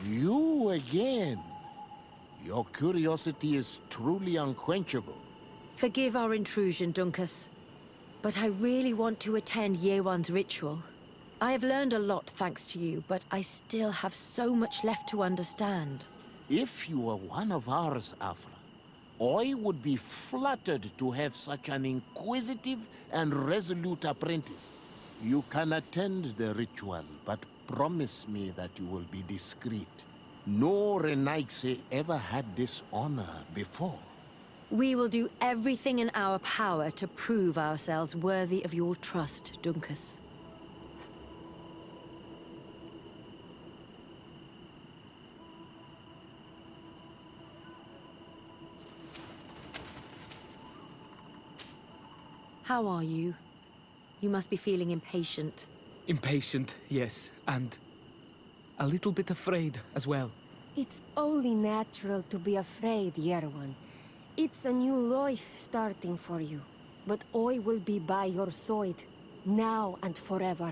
You again. Your curiosity is truly unquenchable. Forgive our intrusion, Dunkus. But I really want to attend Yewan's ritual. I have learned a lot thanks to you, but I still have so much left to understand. If you were one of ours, Afra, I would be flattered to have such an inquisitive and resolute apprentice. You can attend the ritual, but promise me that you will be discreet. No Renaigse ever had this honor before. We will do everything in our power to prove ourselves worthy of your trust, Dunkus. How are you? You must be feeling impatient. Impatient, yes, and a little bit afraid as well. It's only natural to be afraid, Yewan. It's a new life starting for you. But I will be by your side, now and forever.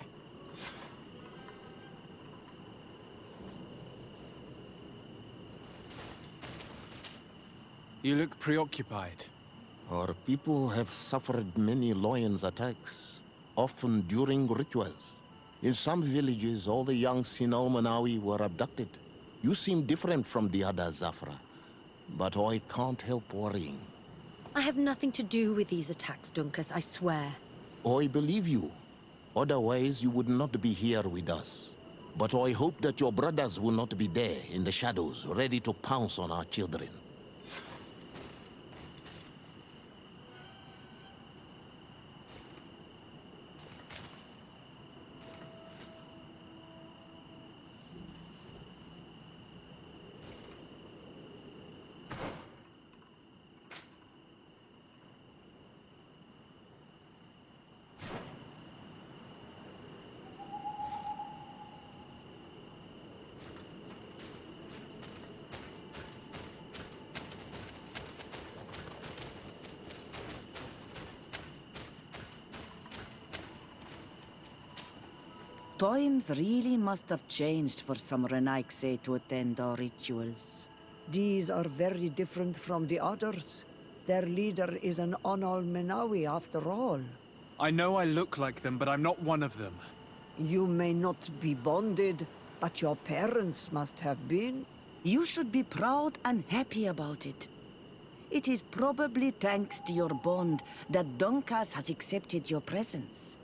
You look preoccupied. Our people have suffered many lions' attacks, often during rituals. In some villages, all the young Sinalmanawi were abducted. You seem different from the other Zafra, but I can't help worrying. I have nothing to do with these attacks, Dunkus, I swear. I believe you. Otherwise, you would not be here with us. But I hope that your brothers will not be there in the shadows, ready to pounce on our children. Times really must have changed for some Renaigse to attend our rituals. These are very different from the others. Their leader is an Onal Menawi after all. I know I look like them, but I'm not one of them. You may not be bonded, but your parents must have been. You should be proud and happy about it. It is probably thanks to your bond that Dunkus has accepted your presence.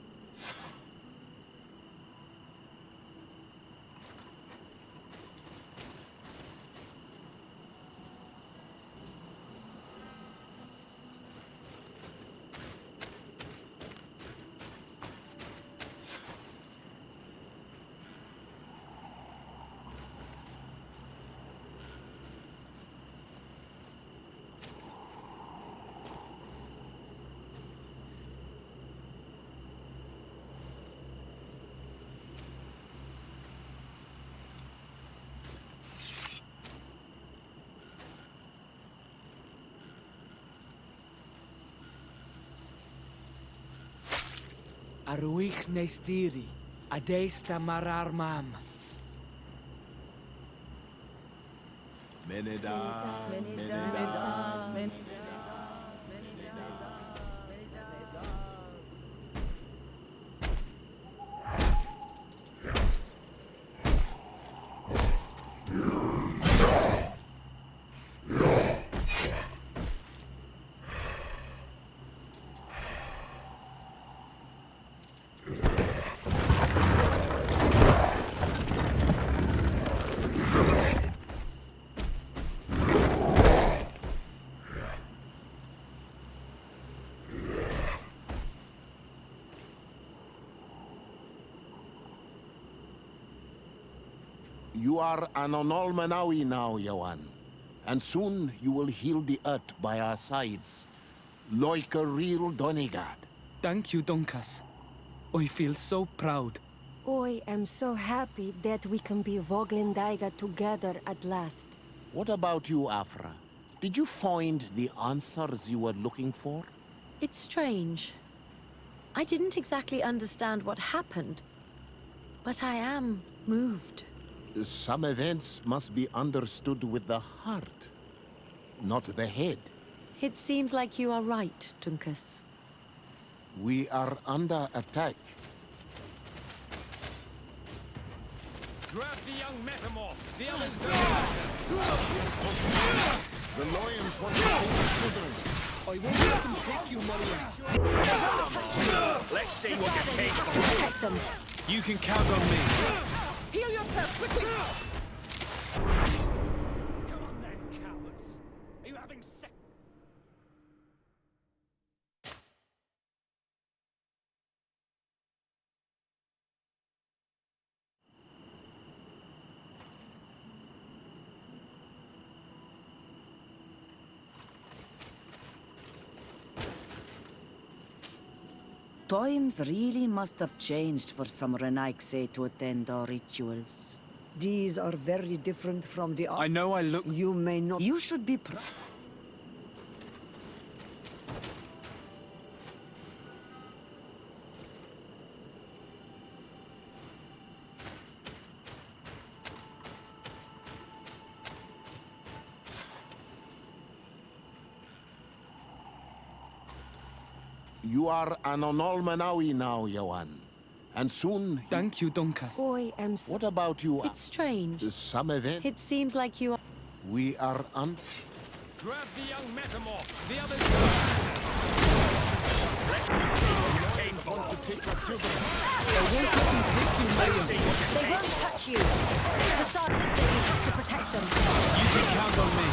Aruich nestiri, adesta marar mam. Meneda, Meneda. You are an Onal Menawi now, Yewan. And soon you will heal the earth by our sides. Like a real Donegard. Thank you, Dunkus. I feel so proud. I am so happy that we can be Voglendaiga together at last. What about you, Afra? Did you find the answers you were looking for? It's strange. I didn't exactly understand what happened, but I am moved. Some events must be understood with the heart, not the head. It seems like you are right, Dunkus. We are under attack. Grab the young metamorph. The others The lions want to take the children. I won't let them take you, Maria. Let's see Decide what you you take. have to protect them. You can count on me. Heal yourself, quickly! Come on then, cowards. Are you having sex? Times really must have changed for some Renaigse to attend our rituals. These are very different from the I know I look... You may not... You should be proud. You are an Onolmanawi now, Yawan. And soon... Thank you, Dunkas. I am so... What about you? It's strange. Some event? It seems like you are... We are Grab the young metamorph. The others want to take our children. They won't touch you. Decide that you have to protect them. You can count on me.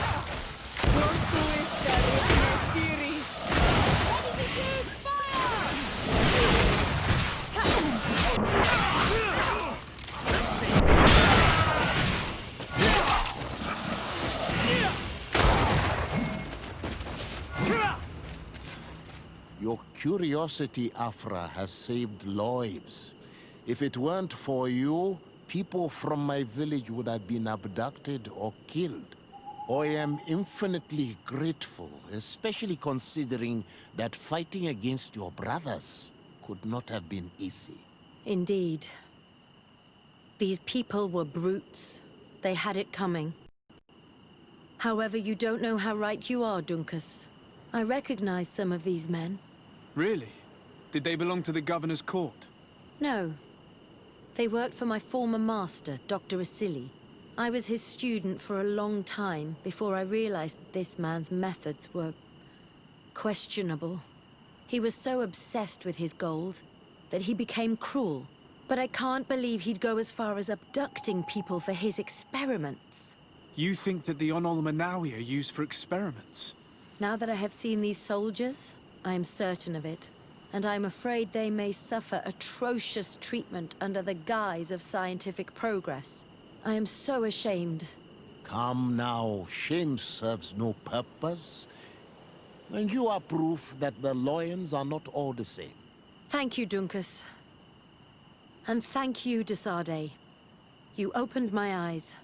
Your curiosity, Afra, has saved lives. If it weren't for you, people from my village would have been abducted or killed. I am infinitely grateful, especially considering that fighting against your brothers could not have been easy. Indeed. These people were brutes. They had it coming. However, you don't know how right you are, Dunkus. I recognize some of these men. Really? Did they belong to the governor's court? No. They worked for my former master, Dr. Asili. I was his student for a long time before I realized that this man's methods were questionable. He was so obsessed with his goals that he became cruel. But I can't believe he'd go as far as abducting people for his experiments. You think that the Onolmanawi are used for experiments? Now that I have seen these soldiers, I am certain of it. And I'm afraid they may suffer atrocious treatment under the guise of scientific progress. I am so ashamed. Come now, shame serves no purpose. And you are proof that the lions are not all the same. Thank you, Dunkus. And thank you, Desade. You opened my eyes.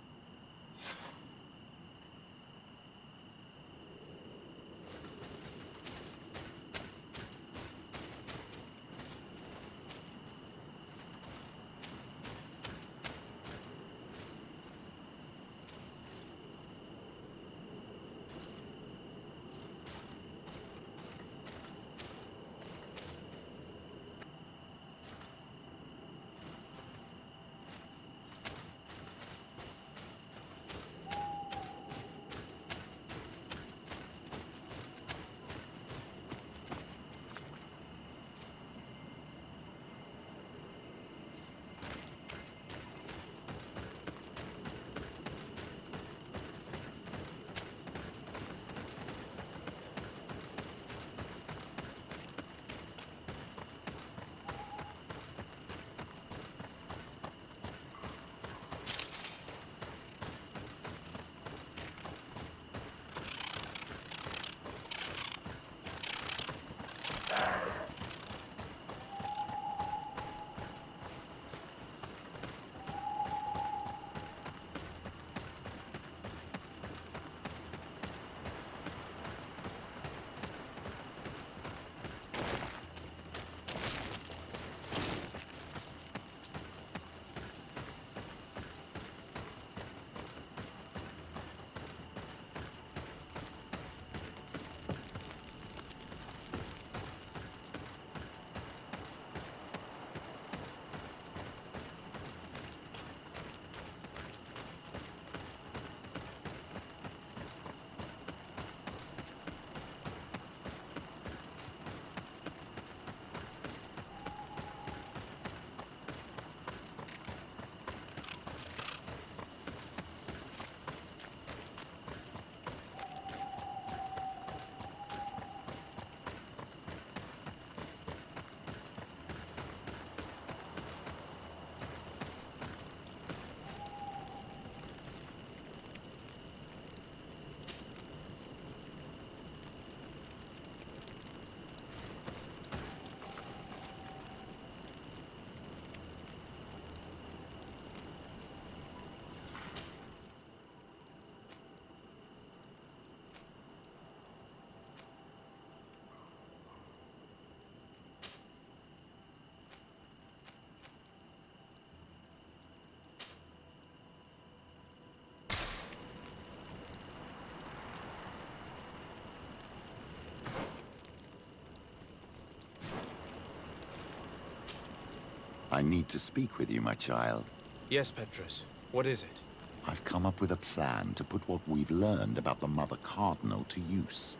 I need to speak with you, my child. Yes, Petrus. What is it? I've come up with a plan to put what we've learned about the Mother Cardinal to use.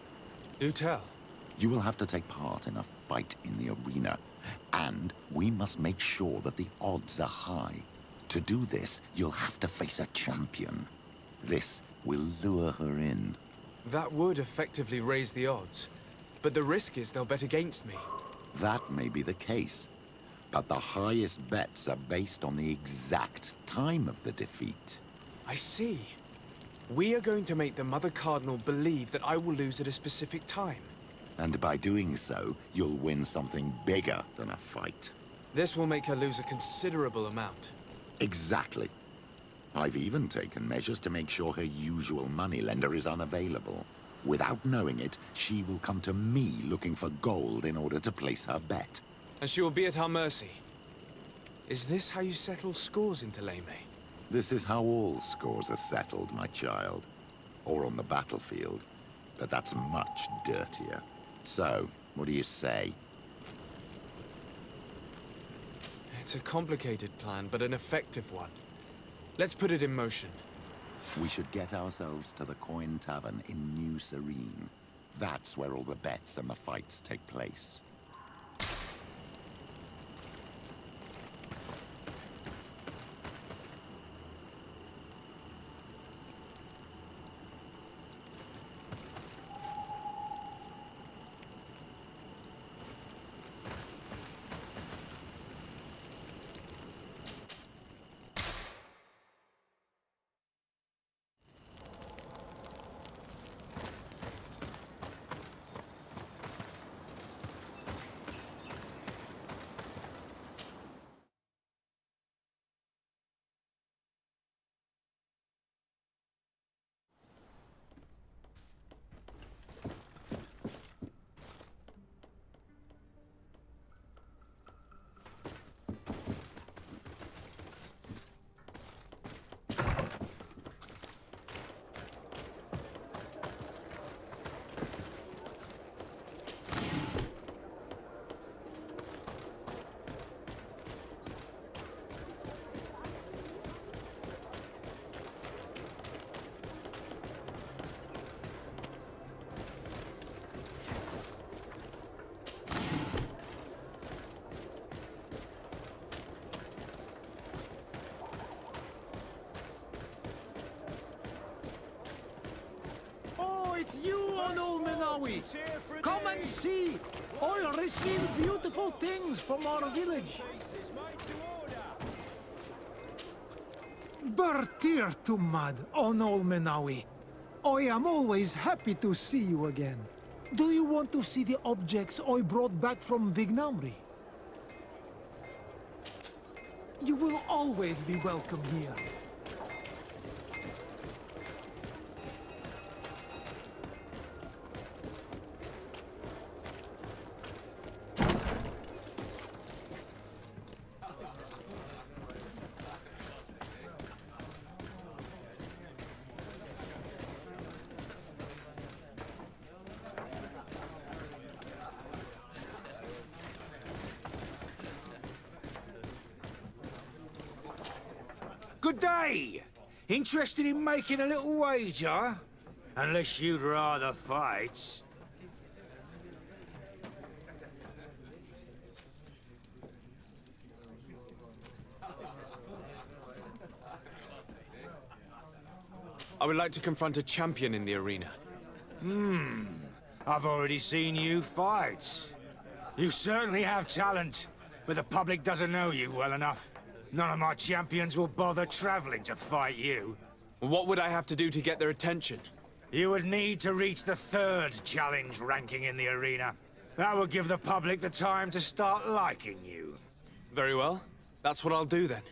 Do tell. You will have to take part in a fight in the arena, and we must make sure that the odds are high. To do this, you'll have to face a champion. This will lure her in. That would effectively raise the odds. But the risk is they'll bet against me. That may be the case, but the highest bets are based on the exact time of the defeat. I see. We are going to make the Mother Cardinal believe that I will lose at a specific time. And by doing so, you'll win something bigger than a fight. This will make her lose a considerable amount. Exactly. I've even taken measures to make sure her usual moneylender is unavailable. Without knowing it, she will come to me looking for gold in order to place her bet. And she will be at our mercy. Is this how you settle scores in Thélème? This is how all scores are settled, my child. Or on the battlefield. But that's much dirtier. So, what do you say? It's a complicated plan, but an effective one. Let's put it in motion. We should get ourselves to the Coin Tavern in New Serene. That's where all the bets and the fights take place. It's you, Menawi. Come and see. I receive beautiful things from our village. Bertir to mad, Menawi. I am always happy to see you again. Do you want to see the objects I brought back from Vignamri? You will always be welcome here. Good day! Interested in making a little wager? Unless you'd rather fight. I would like to confront a champion in the arena. I've already seen you fight. You certainly have talent, but the public doesn't know you well enough. None of my champions will bother traveling to fight you. What would I have to do to get their attention? You would need to reach the 3rd challenge ranking in the arena. That would give the public the time to start liking you. Very well. That's what I'll do then.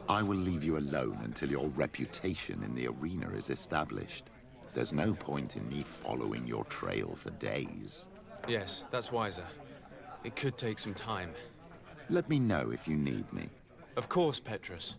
I will leave you alone until your reputation in the arena is established. There's no point in me following your trail for days. Yes, that's wiser. It could take some time. Let me know if you need me. Of course, Petrus.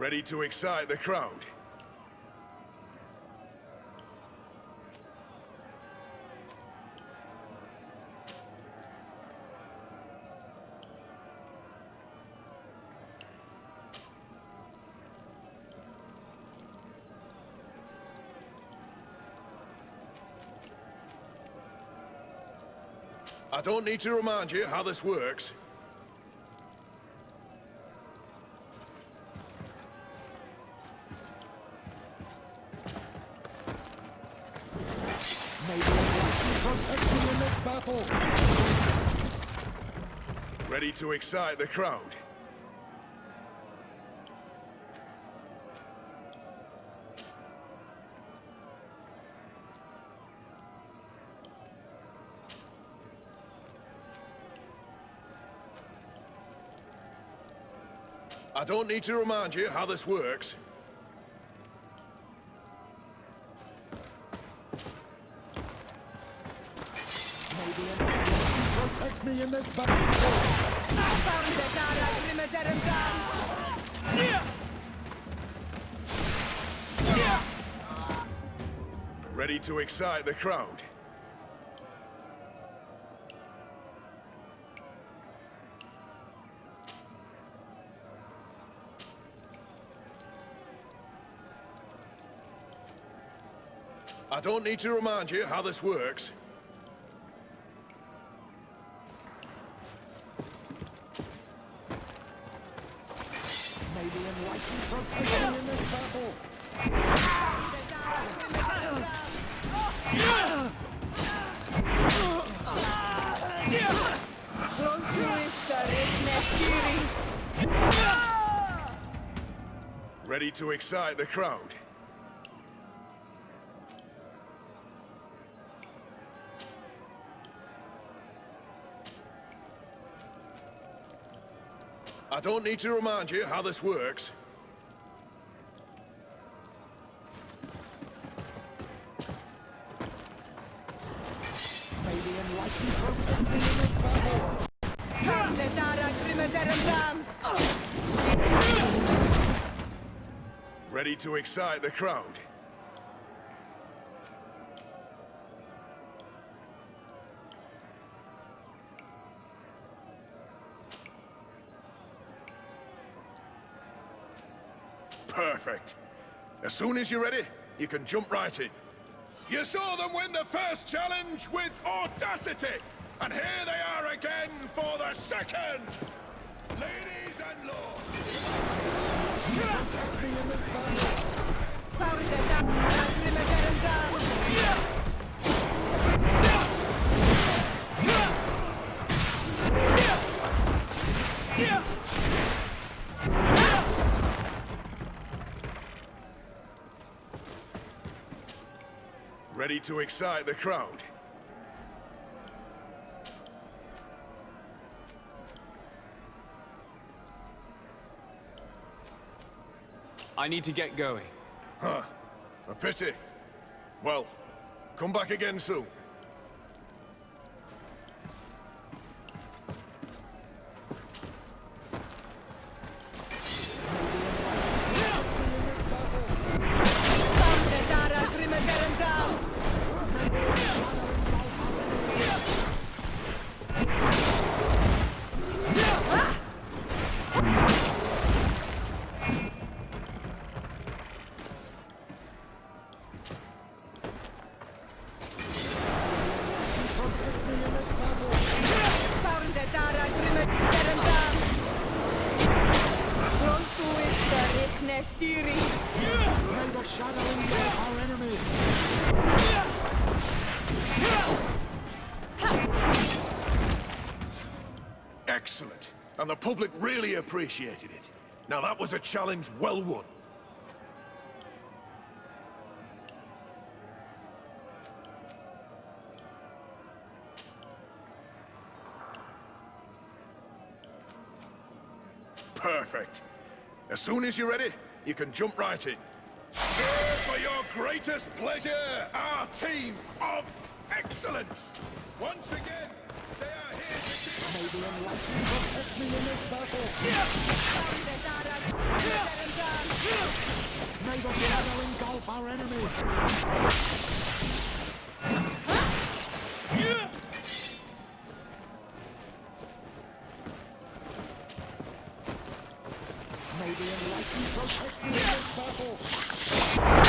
Ready to excite the crowd? I don't need to remind you how this works. Protect me in this battle! Ready to excite the crowd? I don't need to remind you how this works. Protect me in this battle! Ready to excite the crowd? I don't need to remind you how this works. May the enlightened protect me in this battle! Ready to excite the crowd? I don't need to remind you how this works. May the enlightened protect me in this battle! Ready to excite the crowd? Perfect. As soon as you're ready, you can jump right in. You saw them win the first challenge with audacity, and here they are again for the second. Ladies and lords. Protect me in this battle! Ready to excite the crowd? I need to get going. Huh. A pity. Well, come back again soon. Excellent. And the public really appreciated it. Now that was a challenge well won. Perfect. As soon as you're ready, you can jump right in. For your greatest pleasure, our team of excellence. Once again, they are here to... May the May the shadow engulf our enemies! May the enlightened protect you in this battle!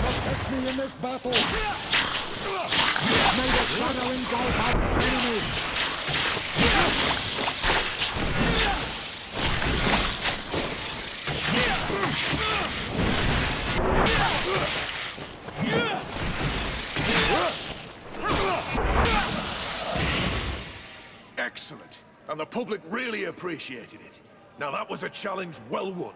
Protect me in this battle! May the shadow engulf our enemies! Excellent. And the public really appreciated it. Now that was a challenge well won.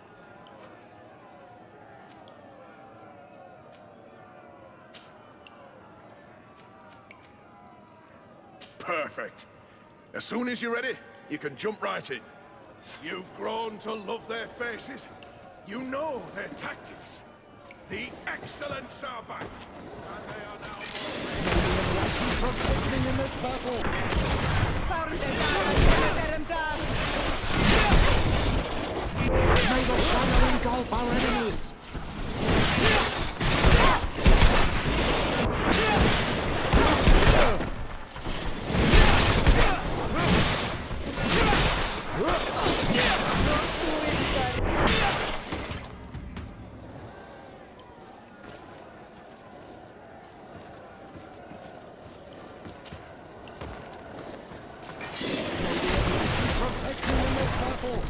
Perfect. As soon as you're ready, you can jump right in. You've grown to love their faces. You know their tactics. The excellents are back. And they are now Protect me in this battle! May the shadow engulf our enemies! Protect me in this battle!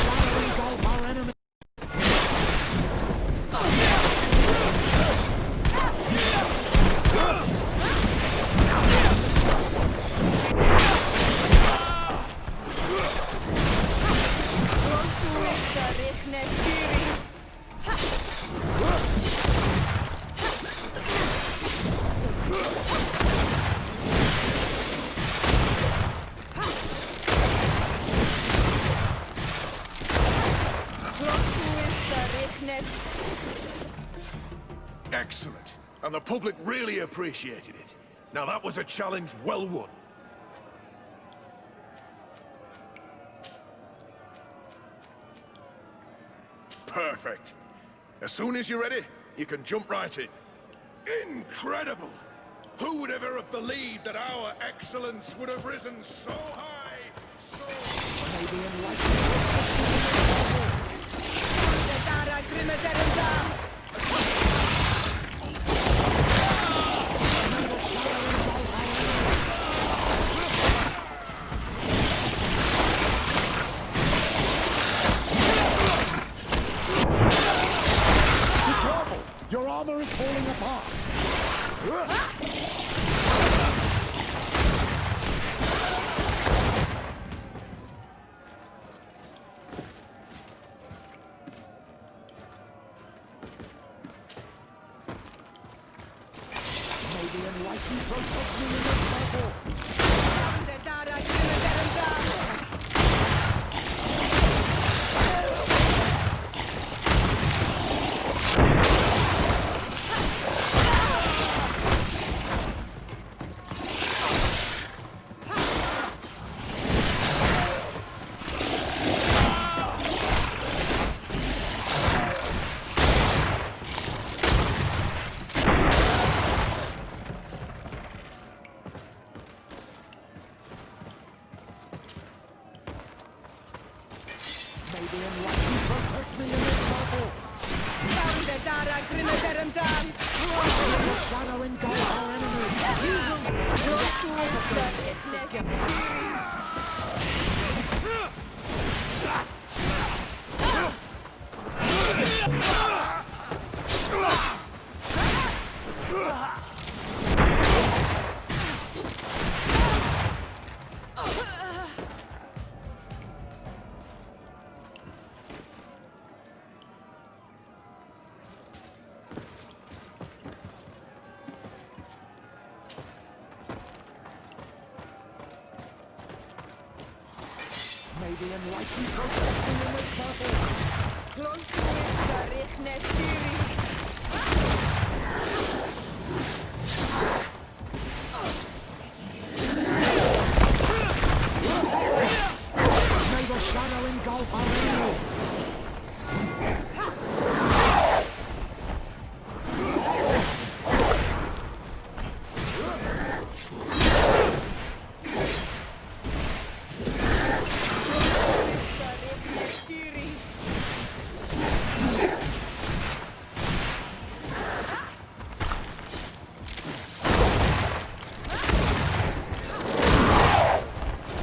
Shadow engulf our enemies! excellent. And the public really appreciated it. Now that was a challenge well won. Perfect. As soon as you're ready, you can jump right in. Incredible! Who would ever have believed that our excellence would have risen so high, so... Maybe enlightened. Be careful! Your armor is falling apart! May the enlightened protect me in this battle! engulf our enemies. May the enlightened protect you in this battle. May the shadow engulf our enemies.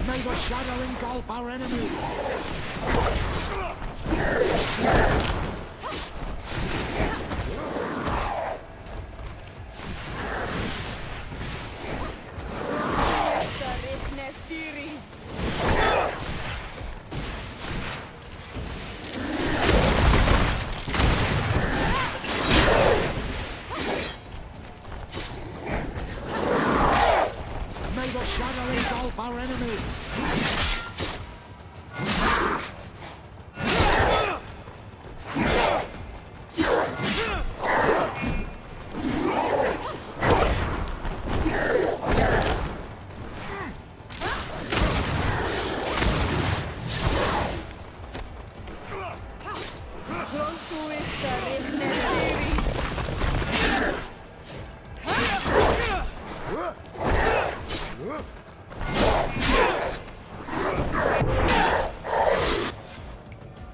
May the shadow engulf our enemies. May the shadow engulf our enemies.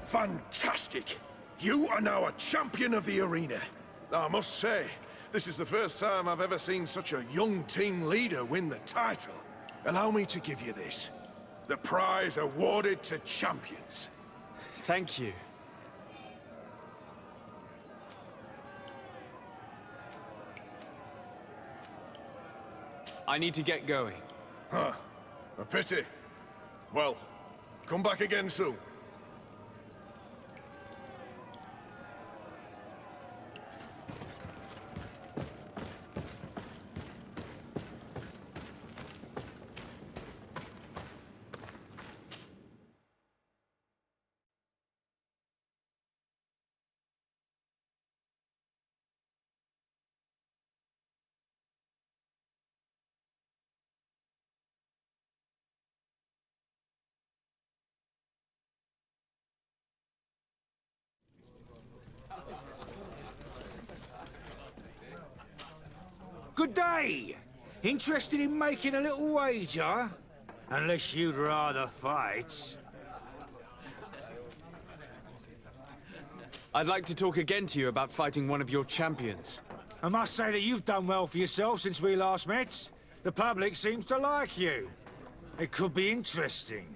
Fantastic! You are now a champion of the arena. I must say, this is the first time I've ever seen such a young team leader win the title. Allow me to give you this. The prize awarded to champions. Thank you. I need to get going. Huh. A pity. Well, come back again soon. Good day! Interested in making a little wager? Unless you'd rather fight. I'd like to talk again to you about fighting one of your champions. I must say that you've done well for yourself since we last met. The public seems to like you. It could be interesting.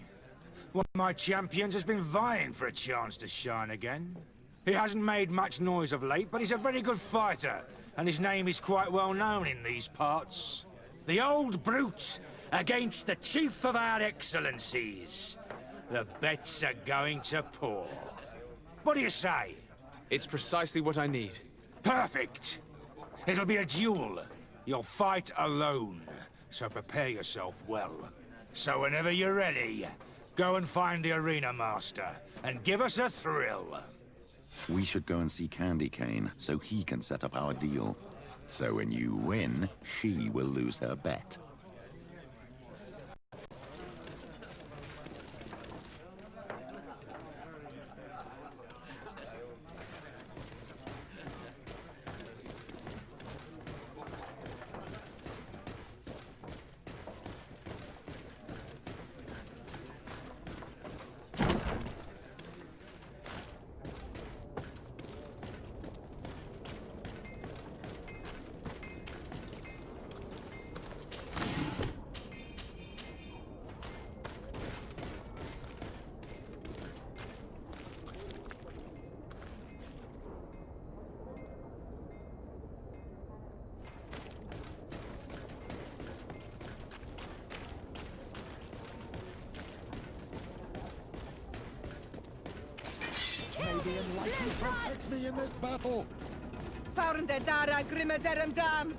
One of my champions has been vying for a chance to shine again. He hasn't made much noise of late, but he's a very good fighter, and his name is quite well known in these parts. The old brute against the chief of our excellencies. The bets are going to pour. What do you say? It's precisely what I need. Perfect. It'll be a duel. You'll fight alone, so prepare yourself well. So whenever you're ready, go and find the arena master and give us a thrill. We should go and see Candy Cane so he can set up our deal. So when you win, she will lose her bet. the enlightened protect me in this battle! Found the Dara Grimmederum Dam!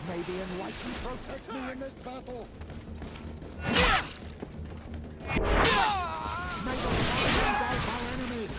May the enlightened protect me in this battle! May the fire engulf our enemies!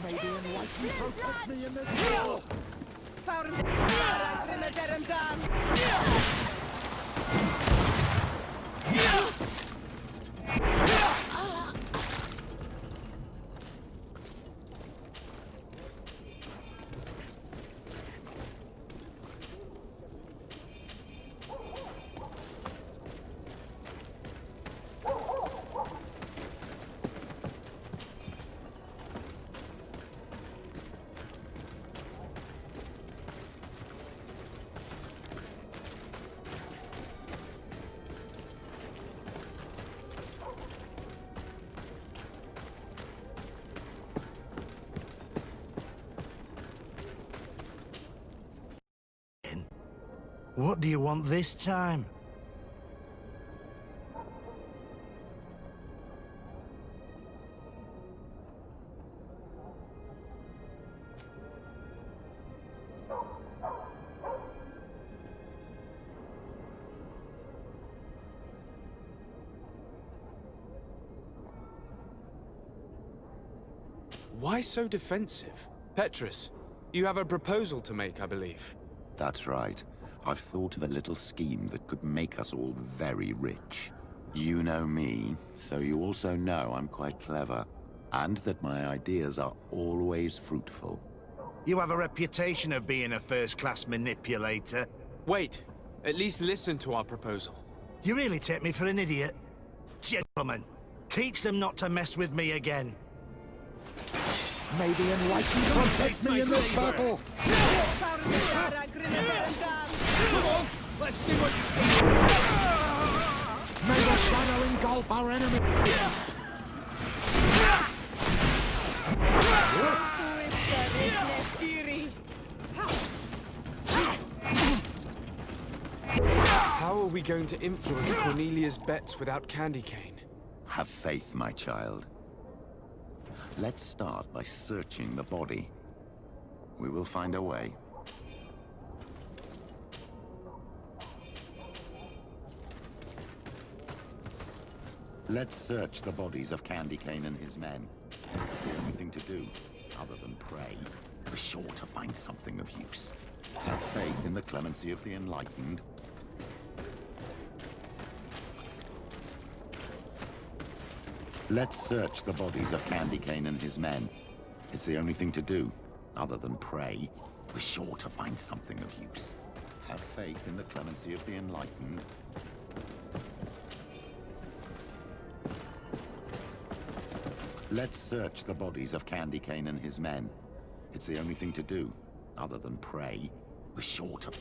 May the enlightened protect me in this battle! Found the Dara Grimmederum Dam! What do you want this time? Why so defensive? Petrus, you have a proposal to make, I believe. That's right. I've thought of a little scheme that could make us all very rich. You know me, so you also know I'm quite clever, and that my ideas are always fruitful. You have a reputation of being a first-class manipulator. Wait, at least listen to our proposal. You really take me for an idiot? Gentlemen, teach them not to mess with me again. May the enlightened protect me in this battle! Come on, let's see what you can. May the shadow engulf our enemies! How are we going to influence Cornelia's bets without candy cane? Have faith, my child. Let's start by searching the body. We will find a way. Let's search the bodies of Candy Cane and his men. It's the only thing to do, other than pray. We're sure to find something of use. Have faith in the clemency of the enlightened. Let's search the bodies of Candy Cane and his men. It's the only thing to do, other than pray. We're sure to find something of use. Have faith in the clemency of the enlightened. Let's search the bodies of Candy Cane and his men. It's the only thing to do, other than pray. We're sure to...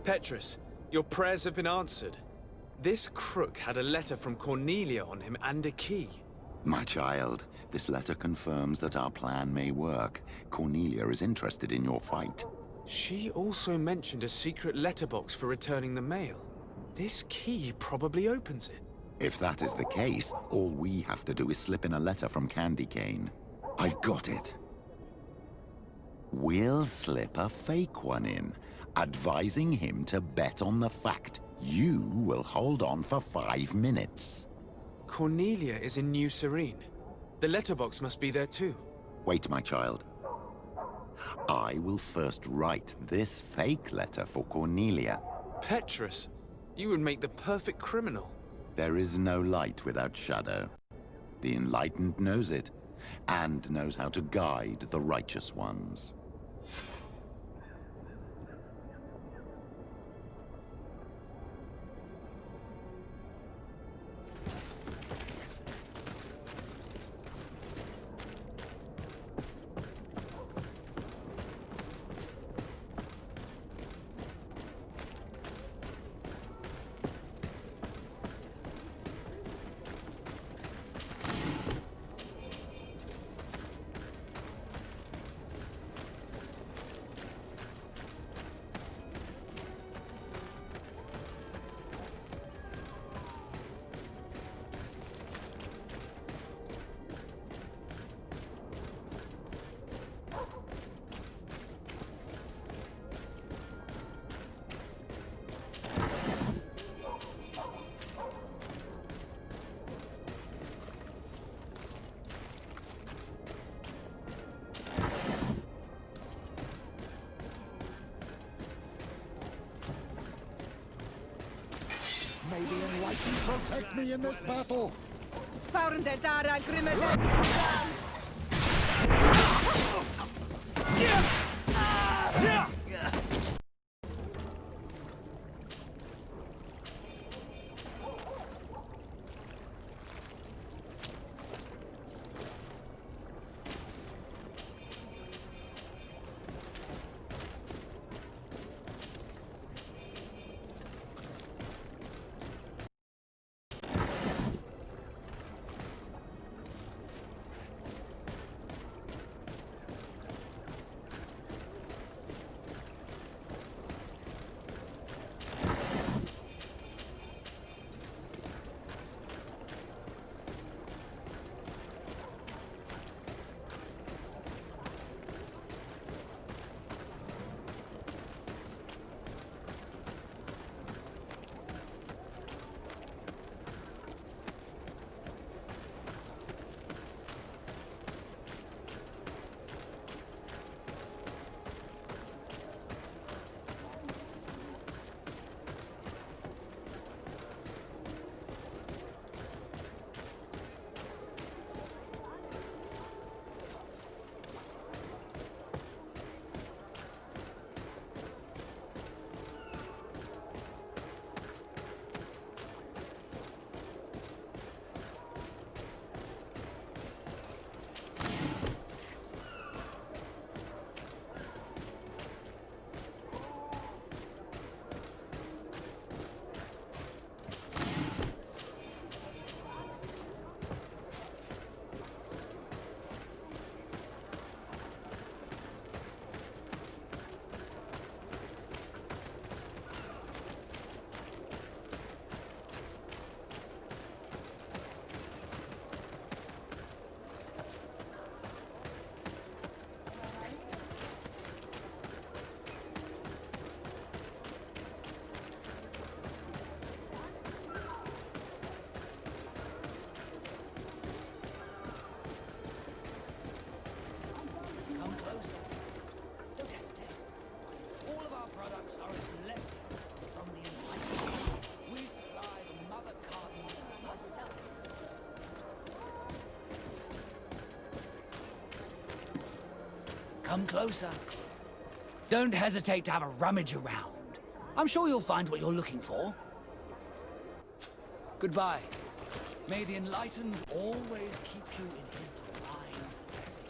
Petrus, your prayers have been answered. This crook had a letter from Cornelia on him and a key. My child, this letter confirms that our plan may work. Cornelia is interested in your fight. She also mentioned a secret letterbox for returning the mail. This key probably opens it. If that is the case, all we have to do is slip in a letter from Candy Cane. I've got it. We'll slip a fake one in, advising him to bet on the fact you will hold on for 5 minutes. Cornelia is in New Serene. The letterbox must be there too. Wait, my child. I will first write this fake letter for Cornelia. Petrus, you would make the perfect criminal. There is no light without shadow. The enlightened knows it, and knows how to guide the righteous ones. May the enlightened protect me in this battle! Come closer. Don't hesitate to have a rummage around. I'm sure you'll find what you're looking for. Goodbye. May the enlightened always keep you in his divine blessing.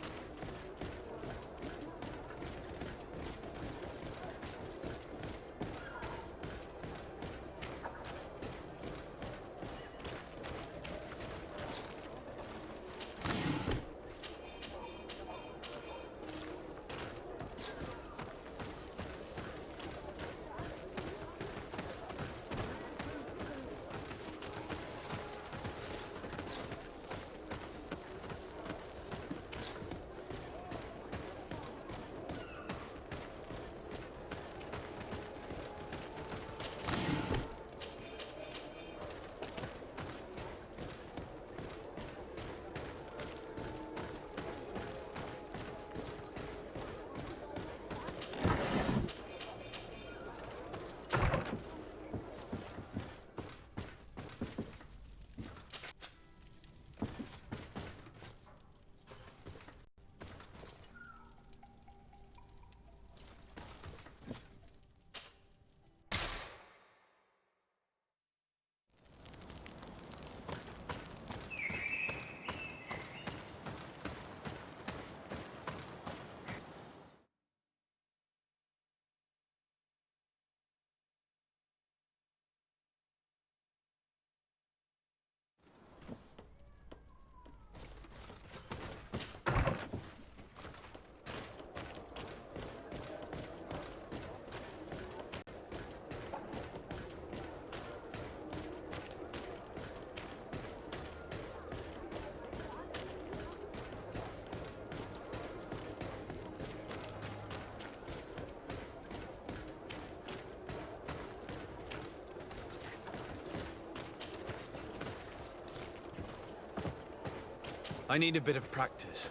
I need a bit of practice.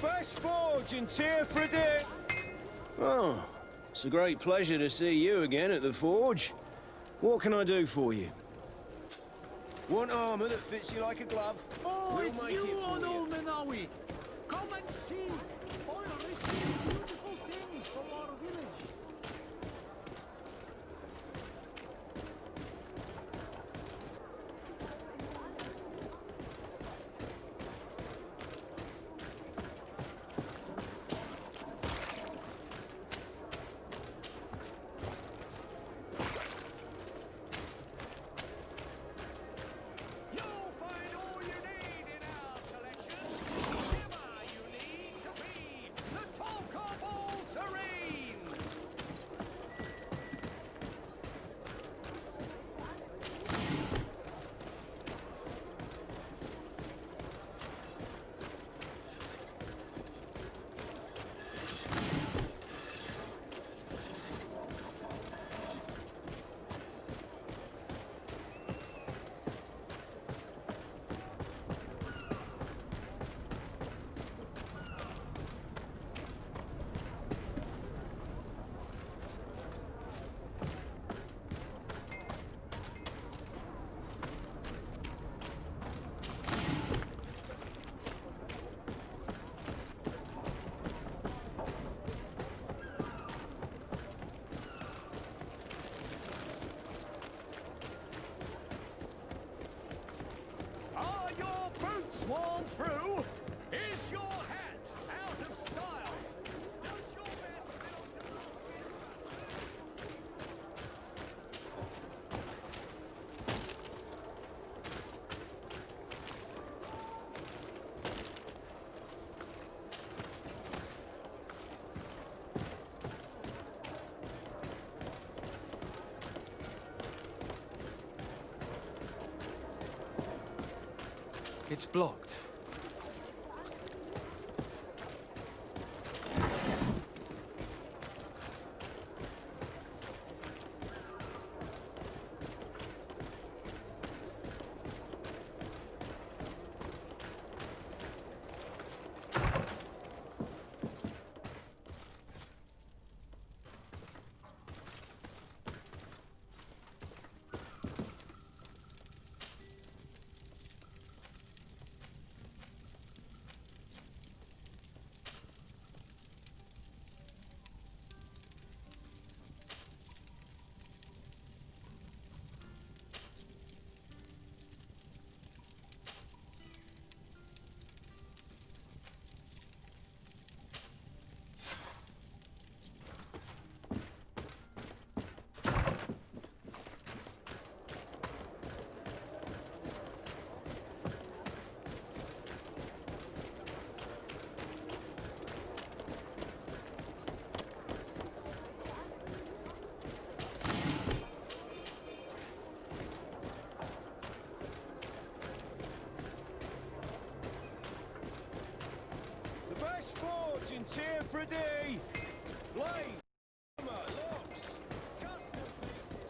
Best forge in Tyr for a day. Oh, it's a great pleasure to see you again at the forge. What can I do for you? Want armor that fits you like a glove? Oh, We'll it's make you, it for you. Menawi. Come and see. Oil received beautiful things from our village. swarm through? Is your hat out of style? Does your best belong to last year's... It's blocked. Forge in tier for a day. Blade, hammer, locks, custom pieces.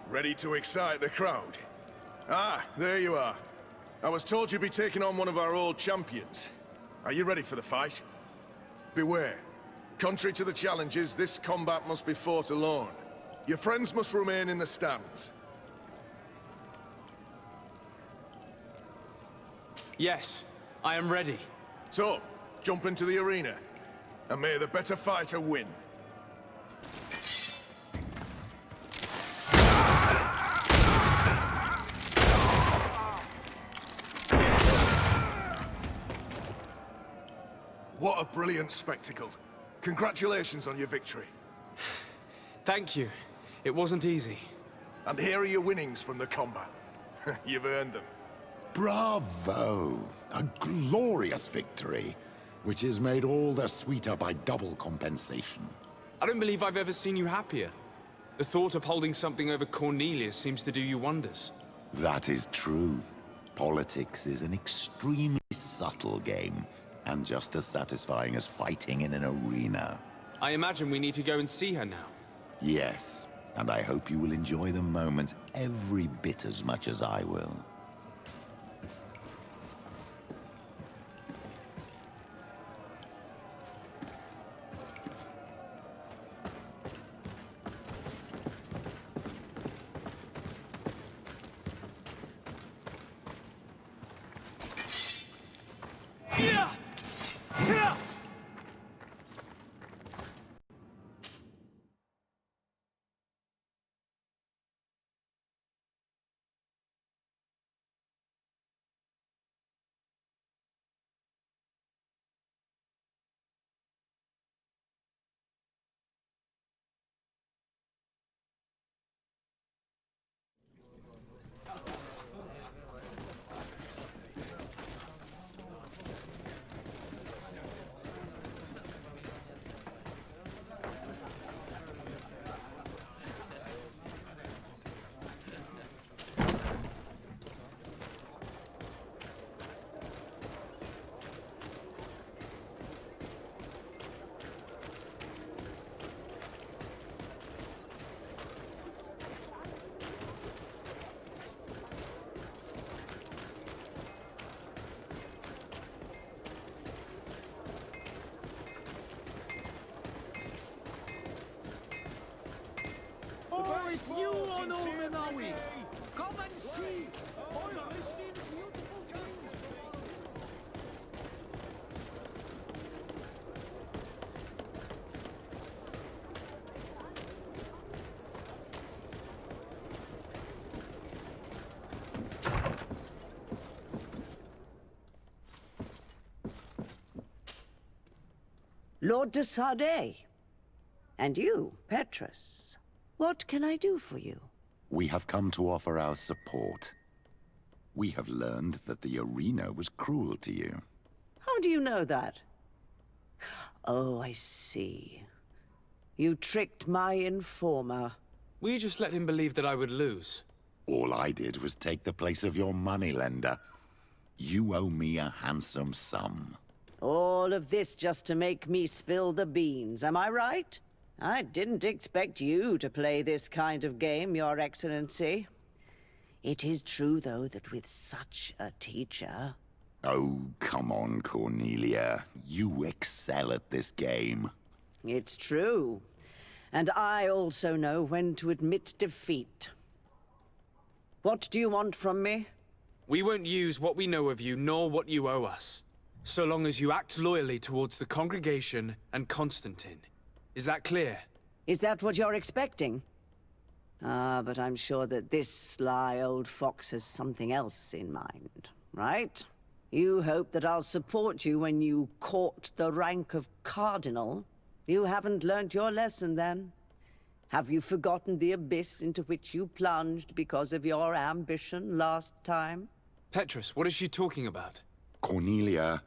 Ready to excite the crowd? Ah, there you are. I was told you'd be taking on one of our old champions. Are you ready for the fight? Beware. Contrary to the challenges, this combat must be fought alone. Your friends must remain in the stands. Yes, I am ready. So, jump into the arena, and may the better fighter win. What a brilliant spectacle. Congratulations on your victory. Thank you. It wasn't easy. And here are your winnings from the combat. You've earned them. Bravo! A glorious victory, which is made all the sweeter by double compensation. I don't believe I've ever seen you happier. The thought of holding something over Cornelius seems to do you wonders. That is true. Politics is an extremely subtle game, and just as satisfying as fighting in an arena. I imagine we need to go and see her now. Yes, and I hope you will enjoy the moment every bit as much as I will. Oh no, Menawi! Come and see! Oil receives beautiful things! Lord de Sardet. And you, Petrus. What can I do for you? We have come to offer our support. We have learned that the arena was cruel to you. How do you know that? Oh, I see. You tricked my informer. Will you just let him believe that I would lose? All I did was take the place of your moneylender. You owe me a handsome sum. All of this just to make me spill the beans, am I right? I didn't expect you to play this kind of game, Your Excellency. It is true, though, that with such a teacher... Oh, come on, Cornelia. You excel at this game. It's true. And I also know when to admit defeat. What do you want from me? We won't use what we know of you, nor what you owe us. So long as you act loyally towards the congregation and Constantine. Is that clear? Is that what you're expecting? Ah, but I'm sure that this sly old fox has something else in mind, right? You hope that I'll support you when you court the rank of cardinal. You haven't learnt your lesson, then. Have you forgotten the abyss into which you plunged because of your ambition last time? Petrus, what is she talking about? Cornelia,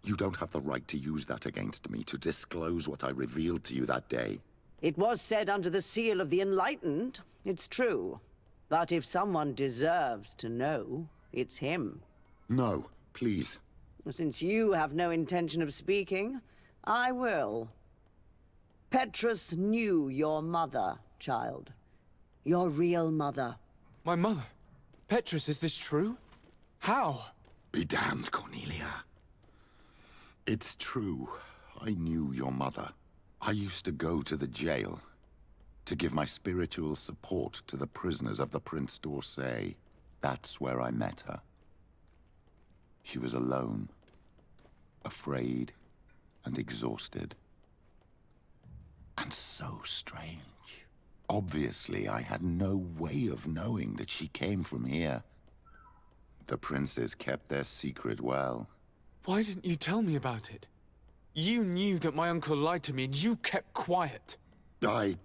you don't have the right to use that against me, to disclose what I revealed to you that day. It was said under the seal of the Enlightened. It's true. But if someone deserves to know, it's him. No, please. Since you have no intention of speaking, I will. Petrus knew your mother, child. Your real mother. My mother? Petrus, is this true? How? Be damned, Cornelia. It's true. I knew your mother. I used to go to the jail to give my spiritual support to the prisoners of the Prince d'Orsay. That's where I met her. She was alone, afraid, and exhausted. And so strange. Obviously, I had no way of knowing that she came from here. The princes kept their secret well. Why didn't you tell me about it? You knew that my uncle lied to me and you kept quiet. I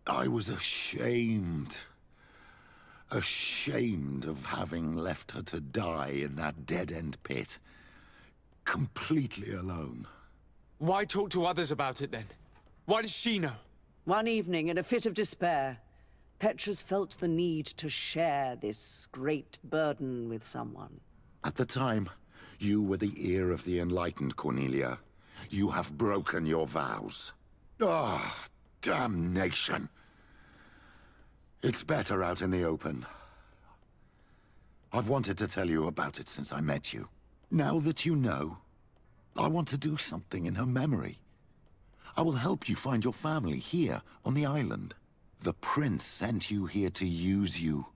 was ashamed. Ashamed of having left her to die in that dead-end pit. Completely alone. Why talk to others about it then? Why does she know? One evening, in a fit of despair, Petrus felt the need to share this great burden with someone. At the time, you were the ear of the enlightened, Cornelia. You have broken your vows. Ah, damnation. It's better out in the open. I've wanted to tell you about it since I met you. Now that you know, I want to do something in her memory. I will help you find your family here on the island. The prince sent you here to use you.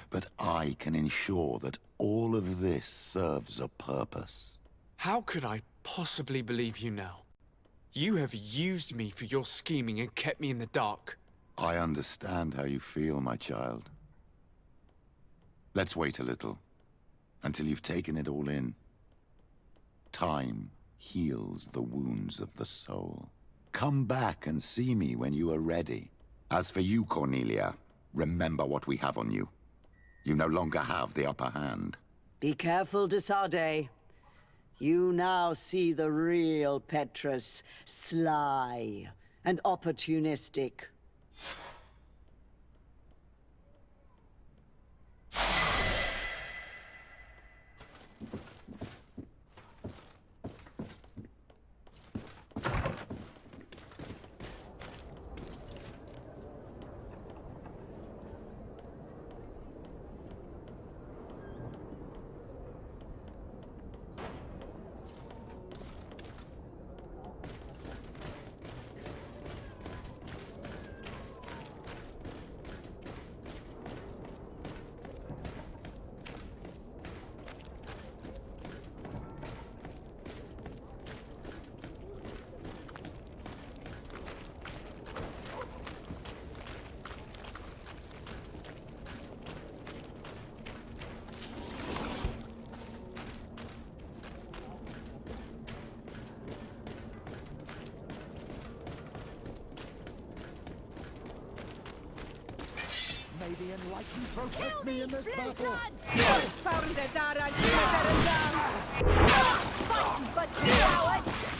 But I can ensure that all of this serves a purpose. How could I possibly believe you now? You have used me for your scheming and kept me in the dark. I understand how you feel, my child. Let's wait a little, until you've taken it all in. Time heals the wounds of the soul. Come back and see me when you are ready. As for you, Cornelia, remember what we have on you. You no longer have the upper hand. Be careful, de Sardet. You now see the real Petrus, sly and opportunistic. May the enlightened protect me in this battle! Found the Dara, fighting bunch of cowards!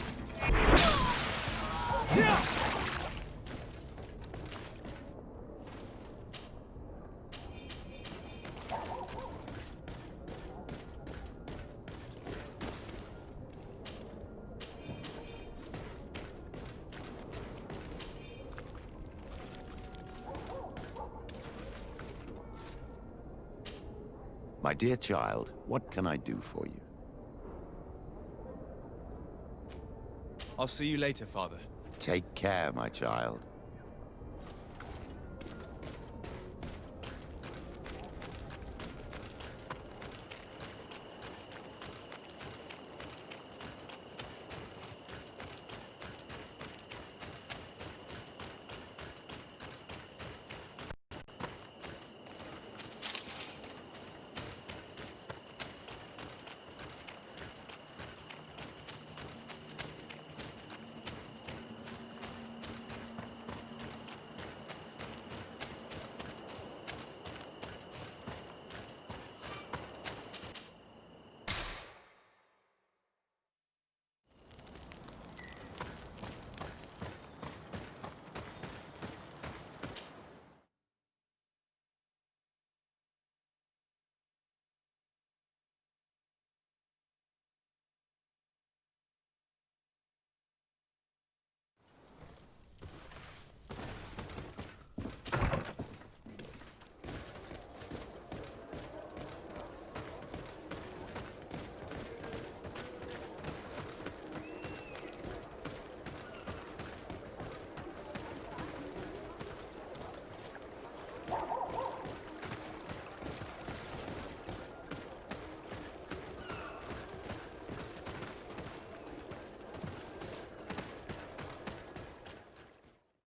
My dear child, what can I do for you? I'll see you later, Father. Take care, my child.